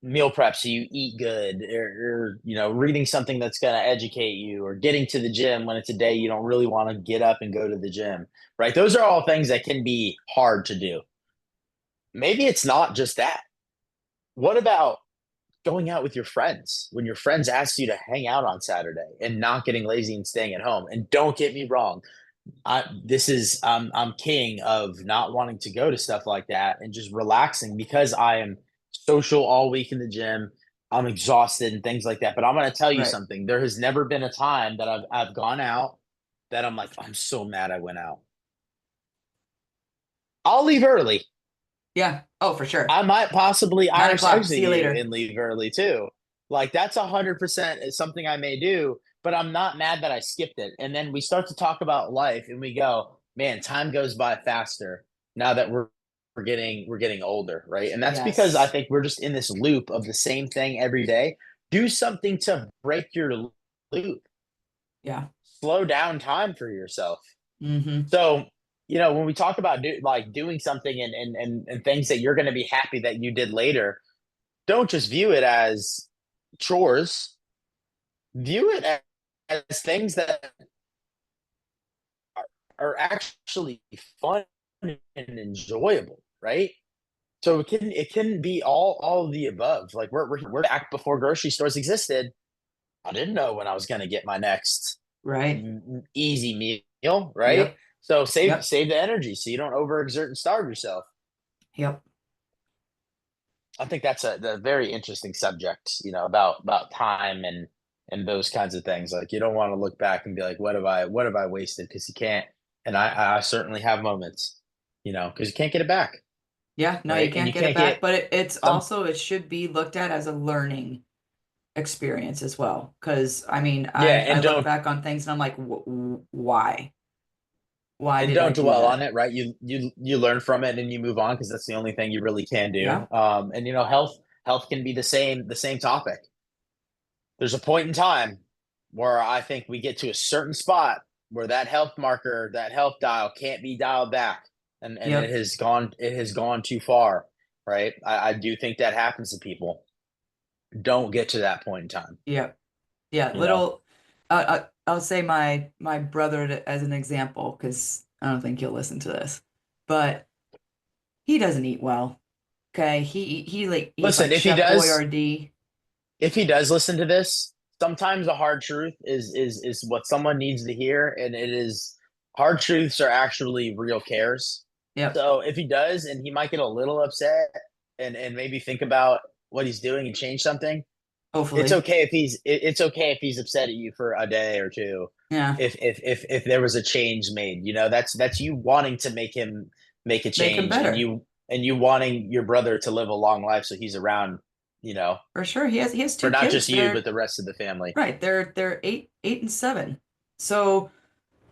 meal prep so you eat good, or reading something that's going to educate you, or getting to the gym when it's a day you don't really want to get up and go to the gym, right? Those are all things that can be hard to do. Maybe it's not just that. What about going out with your friends when your friends ask you to hang out on Saturday and not getting lazy and staying at home? And don't get me wrong, I'm king of not wanting to go to stuff like that and just relaxing because I am social all week in the gym. I'm exhausted and things like that. But I'm going to tell you Right. something. There has never been a time that I've gone out that I'm like, I'm so mad I went out. I'll leave early. Yeah. Oh, for sure. I might possibly 9 Irish o'clock. exit See you you later. and leave early too. Like that's 100% something I may do, but I'm not mad that I skipped it. And then we start to talk about life, and we go, man, time goes by faster now that we're getting older, right? And that's because I Yes. think we're just in this loop of the same thing every day. Do something to break your loop. Yeah. Slow down time for yourself. Mm-hmm. So, when we talk about doing something and things that you're going to be happy that you did later, don't just view it as chores. View it as things that are actually fun and enjoyable, right? So it can be all of the above. Like we're back before grocery stores existed. I didn't know when I was going to get my next Right. easy meal, right? Yep. So save Yep. save the energy so you don't overexert and starve yourself. Yep. I think that's a very interesting subject, about time and those kinds of things. Like you don't want to look back and be like, what have I wasted? Because you can't. And I certainly have moments, because you can't get it back, Yeah. No, you right? And can't you get it can't back, get but it's some. also, it should be looked at as a learning experience as well. Because I mean, Yeah, I look back on things and I'm like, why? Why and did I don't do dwell on that? it, right? You learn from it and you move on because that's the only thing you really can do. Yeah. And health can be the same topic. There's a point in time where I think we get to a certain spot where that health marker, that health dial can't be dialed back, and it Yep. has gone too far, right? I do think that happens to people. Don't get to that point in time, Yep. Yeah. you know. Little. I'll say my brother as an example because I don't think he'll listen to this, but he doesn't eat well. Okay. He like eats Listen, like Chef Boyardee. if he does listen to this, sometimes the hard truth is what someone needs to hear, and it is hard truths are actually real cares. Yep. So if he does, and he might get a little upset and maybe think about what he's doing and change something, it's Hopefully. okay if it's okay if he's upset at you for a day or two. Yeah. If there was a change made, that's you wanting to make a Make him change, and better. you wanting your brother to live a long life so he's around, you know, For sure. He has for two not kids. just you, but They're the rest of the family. right. They're 8 and 7. So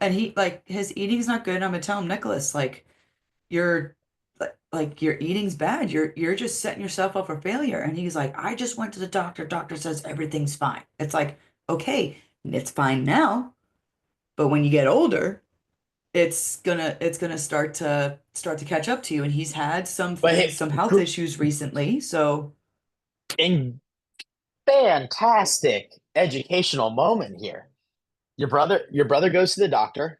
and he like his eating's not good. I'm gonna tell him, Nicholas, like you're like your eating's bad. You're just setting yourself up for failure. And he's like, I just went to the doctor. Doctor says everything's fine. It's like, okay, it's fine now, but when you get older, it's gonna start to catch up to you. And he's had But hey, some health issues recently. So in fantastic educational moment here. Your brother goes to the doctor,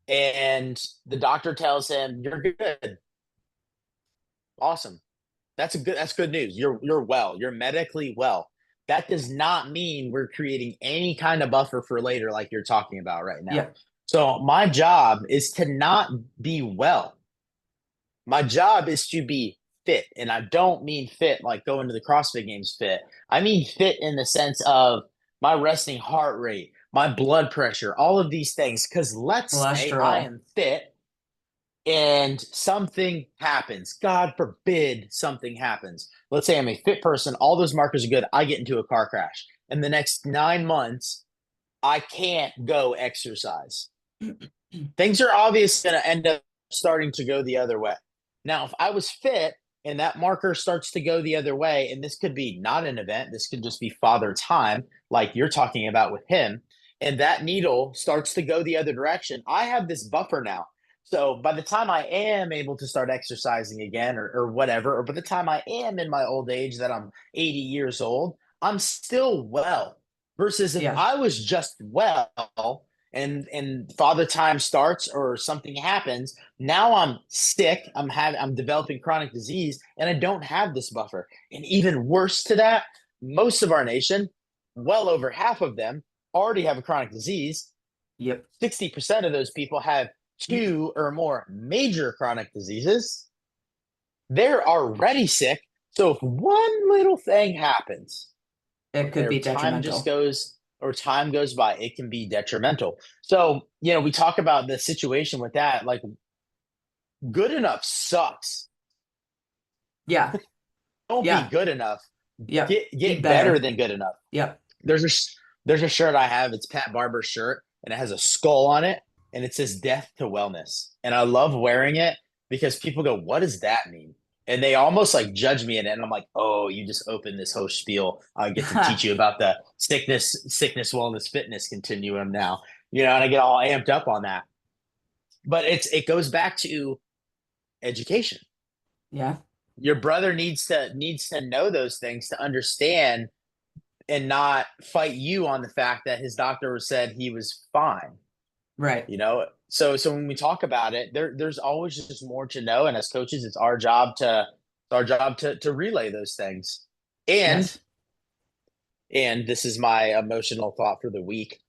and the doctor tells him, "You're good. Awesome. That's good news. You're well. You're medically well." That does not mean we're creating any kind of buffer for later, like you're talking about right now. Yep. So my job is to not be well. My job is to be fit. And I don't mean fit like going to the CrossFit games fit. I mean fit in the sense of my resting heart rate, my blood pressure, all of these things. Because let's say I Cholesterol. am fit and something happens. God forbid something happens. Let's say I'm a fit person, all those markers are good. I get into a car crash. In the next 9 months, I can't go exercise. Things are obviously going to end up starting to go the other way. Now, if I was fit and that marker starts to go the other way, and this could be not an event, this could just be father time, like you're talking about with him, and that needle starts to go the other direction, I have this buffer now. So by the time I am able to start exercising again or whatever, or by the time I am in my old age that I'm 80 years old, I'm still well. Versus if Yeah. I was just well and father time starts or something happens, now I'm sick, I'm developing chronic disease, and I don't have this buffer. And even worse to that, most of our nation, well over half of them, already have a chronic disease. Yep. 60% of those people have two or more major chronic diseases. They're already sick. So if one little thing happens, It could or be time just detrimental. goes or time goes by, it can be detrimental. So, we talk about the situation with that, like good enough sucks. Yeah. Don't be Yeah. good enough. Yep. Be Get better better. than good enough. Yep. There's a there's a shirt I have. It's Pat Barber's shirt, and it has a skull on it, and it says "Death to Wellness." And I love wearing it because people go, "What does that mean?" And they almost like judge me in it, and I'm like, "Oh, you just opened this whole spiel. I get to teach you about the sickness, wellness, fitness continuum now." And I get all amped up on that. But it goes back to education. Yeah. Your brother needs to know those things to understand and not fight you on the fact that his doctor said he was fine. Right. So when we talk about it, there's always just more to know, and as coaches, it's our job to relay those things. And Yes. and this is my emotional thought for the week.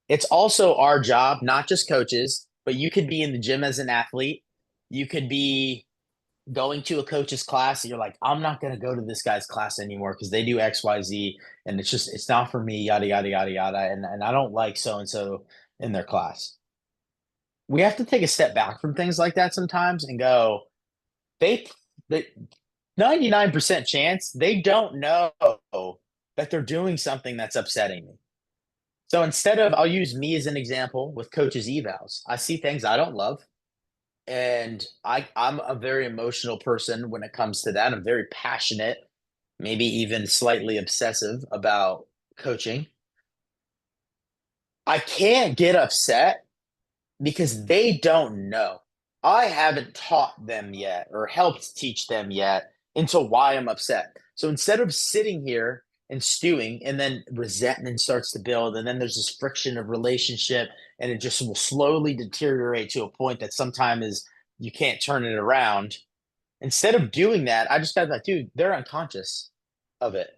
It's also our job, not just coaches, but you could be in the gym as an athlete. You could be going to a coach's class and you're like, I'm not going to go to this guy's class anymore because they do XYZ and it's not for me, yada, yada, yada, yada. And I don't like so and so in their class. We have to take a step back from things like that sometimes and go, they, the 99% chance they don't know that they're doing something that's upsetting me. So I'll use me as an example with coaches' evals. I see things I don't love. And I'm a very emotional person when it comes to that. I'm very passionate, maybe even slightly obsessive about coaching. I can't get upset because they don't know. I haven't taught them yet or helped teach them yet into why I'm upset. So instead of sitting here and stewing and then resentment starts to build and then there's this friction of relationship and it just will slowly deteriorate to a point that sometimes is you can't turn it around. Instead of doing that, I just got to like, dude, they're unconscious of it.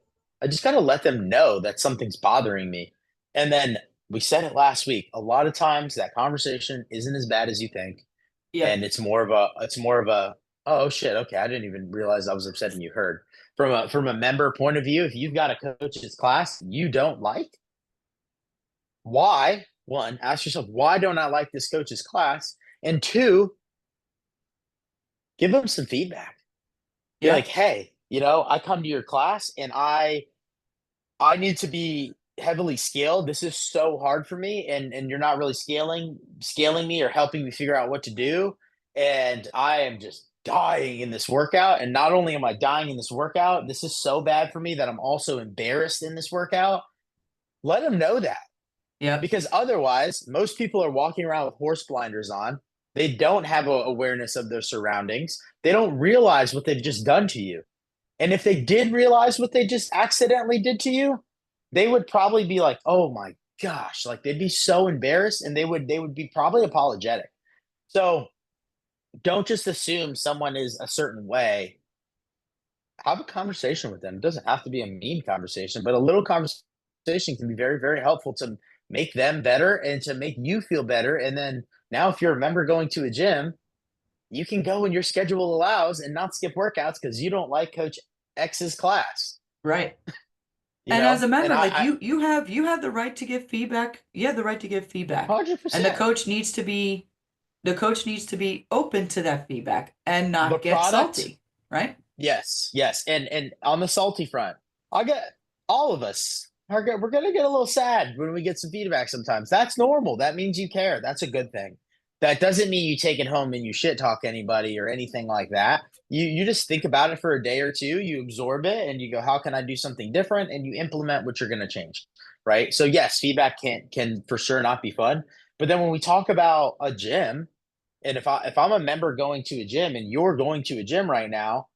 I just got to let them know that something's bothering me. And then we said it last week. A lot of times that conversation isn't as bad as you think. And Yep. it's more of a, oh shit, okay, I didn't even realize I was upset and you heard. From a member point of view, if you've got a coach's class you don't like, why? One, ask yourself, why don't I like this coach's class? And two, give them some feedback. Be like, Yeah. hey, I come to your class and I need to be heavily scaled. This is so hard for me, and you're not really scaling me or helping me figure out what to do. And I am just dying in this workout. And not only am I dying in this workout, this is so bad for me that I'm also embarrassed in this workout. Let them know that. Yep. Because otherwise, most people are walking around with horse blinders on. They don't have a awareness of their surroundings. They don't realize what they've just done to you. And if they did realize what they just accidentally did to you, they would probably be like, oh my gosh, like they'd be so embarrassed and they would be probably apologetic. So don't just assume someone is a certain way. Have a conversation with them. It doesn't have to be a mean conversation, but a little conversation can be very, very helpful to make them better and to make you feel better. And then now, if you're a member going to a gym, you can go when your schedule allows and not skip workouts because you don't like Coach X's class, Right. you And as a know? And member, like I you have the right to give feedback. You have the right to give feedback. And 100%. the coach needs to be open to that feedback and The not get product, salty, right? yes, yes. And on the salty front, I get all of us we're gonna get a little sad when we get some feedback sometimes. That's normal. That means you care. That's a good thing. That doesn't mean you take it home and you shit talk anybody or anything like that. You just think about it for a day or two, you absorb it and you go, how can I do something different? And you implement what you're gonna change. Right. So yes, feedback can for sure not be fun. But then when we talk about a gym, and if I'm a member going to a gym and you're going to a gym right now,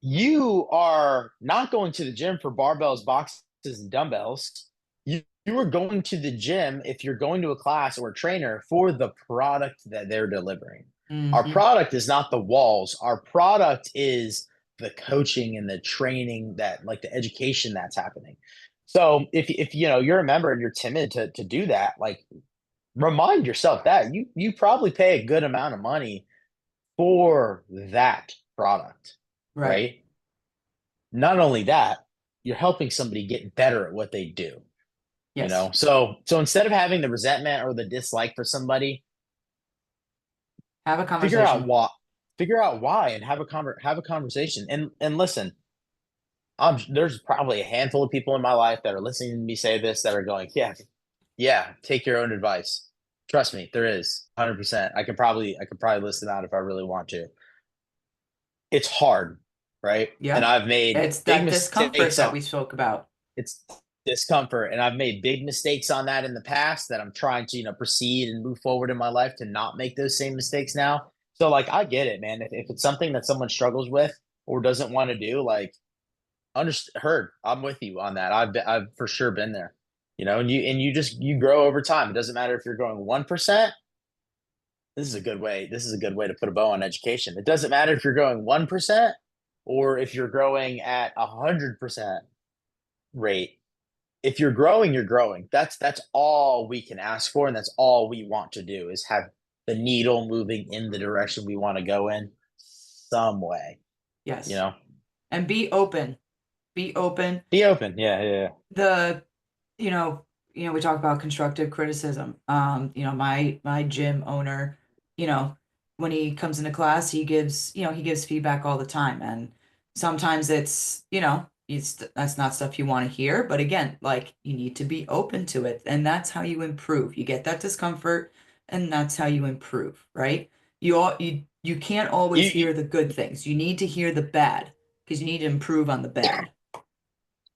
you are not going to the gym for barbells, boxes, and dumbbells. You are going to the gym if you're going to a class or a trainer for the product that they're delivering. Our Hmm. product is not the walls. Our product is the coaching and the training that like the education that's happening. So if you know you're a member and you're timid to do that, like remind yourself that you probably pay a good amount of money for that product, Right. right? Not only that, you're helping somebody get better at what they do, you Yes. know? So instead of having the resentment or the dislike for somebody, Have a figure out conversation. what figure out why and have a conversation. And listen, there's probably a handful of people in my life that are listening to me say this that are going, yeah, yeah, take your own advice. Trust me, there is 100%. I could probably list them out if I really want to. It's hard, right? And Yeah. I've made It's big that discomfort mistakes that on we spoke about. it's discomfort, and I've made big mistakes on that in the past that I'm trying to, proceed and move forward in my life to not make those same mistakes now. So like I get it, man. If it's something that someone struggles with or doesn't want to do, like heard, I'm with you on that. I've for sure been there. And you just you grow over time. It doesn't matter if you're growing 1%. This is a good way. This is a good way to put a bow on education. It doesn't matter if you're growing 1% or if you're growing at 100% rate. If you're growing, you're growing. That's all we can ask for, and that's all we want to do is have the needle moving in the direction we want to go in some way. You Yes. know, And be open. Be open. be open. Yeah, yeah, yeah. The you know, we talk about constructive criticism. My gym owner, you know, when he comes into class, he gives feedback all the time. And sometimes that's not stuff you want to hear, but again, like you need to be open to it. And that's how you improve. You get that discomfort and that's how you improve, right? You can't You, always you hear the good things. You need to hear the bad because you need to improve on the bad.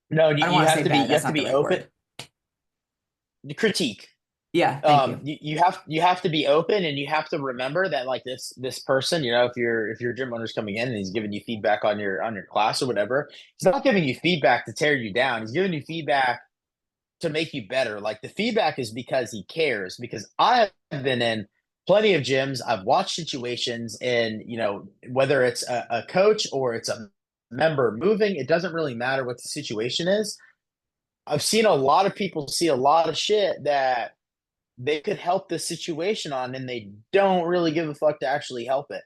no, I don't you want to have say to be bad, you that's have to not the be right open. word. Critique. Yeah, thank you. You have to be open and you have to remember that like this person, if your gym owner's coming in and he's giving you feedback on your class or whatever, he's not giving you feedback to tear you down. He's giving you feedback to make you better. Like the feedback is because he cares. Because I have been in plenty of gyms, I've watched situations, and whether it's a coach or it's a member moving, it doesn't really matter what the situation is. I've seen a lot of people see a lot of shit that they could help the situation on and they don't really give a fuck to actually help it.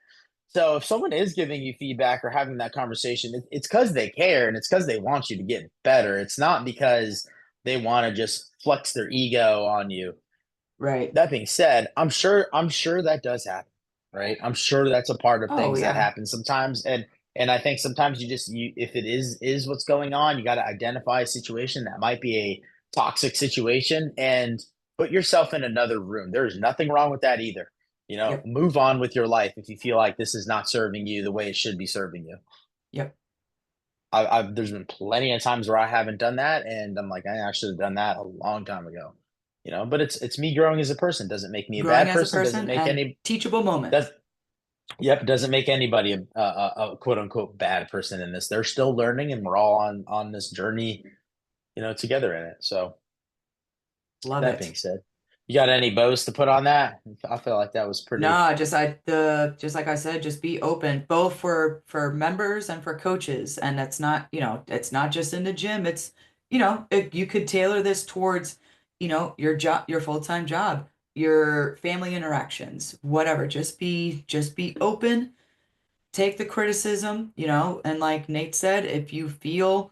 So if someone is giving you feedback or having that conversation, it's because they care and it's because they want you to get better. It's not because they want to just flex their ego on you. Right. That being said, I'm sure that does happen, right? I'm sure that's a part of Oh things that yeah. happen sometimes. And I think sometimes you if it is what's going on, you got to identify a situation that might be a toxic situation and put yourself in another room. There's nothing wrong with that either. Yep. Move on with your life if you feel like this is not serving you the way it should be serving you. Yep. There's been plenty of times where I haven't done that, and I'm like, I should have done that a long time ago. But it's me growing as a person. Doesn't make me a Growing bad as a person. Doesn't person make and any teachable moments. does Yep, doesn't make anybody a quote unquote bad person in this. They're still learning, and we're all on this journey, together in it. So Love That it. being said, you got any bows to put on that? I feel like that was pretty No, just like I said, just be open both for members and for coaches. And it's not, it's not just in the gym. It's, you could tailor this towards, your job, your full-time job, your family interactions, whatever. Just be open, take the criticism, and like Nate said, if you feel,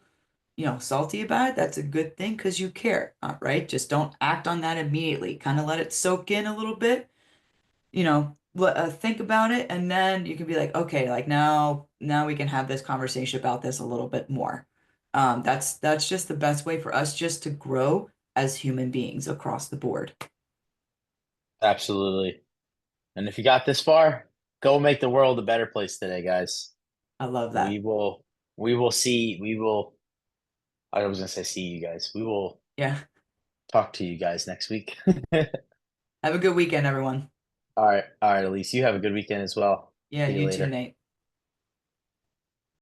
salty about it, that's a good thing because you care, right? Just don't act on that immediately. Kind of let it soak in a little bit, think about it, and then you can be like, okay, like now we can have this conversation about this a little bit more. That's just the best way for us just to grow as human beings across the board. absolutely. And if you got this far, go make the world a better place today, guys. I love We that. will, we will see, we will, I was gonna say see you guys. We will Yeah. talk to you guys next week. Have a good weekend, everyone. All right, Elise. You have a good weekend as well. Yeah, See you you too, later. Nate.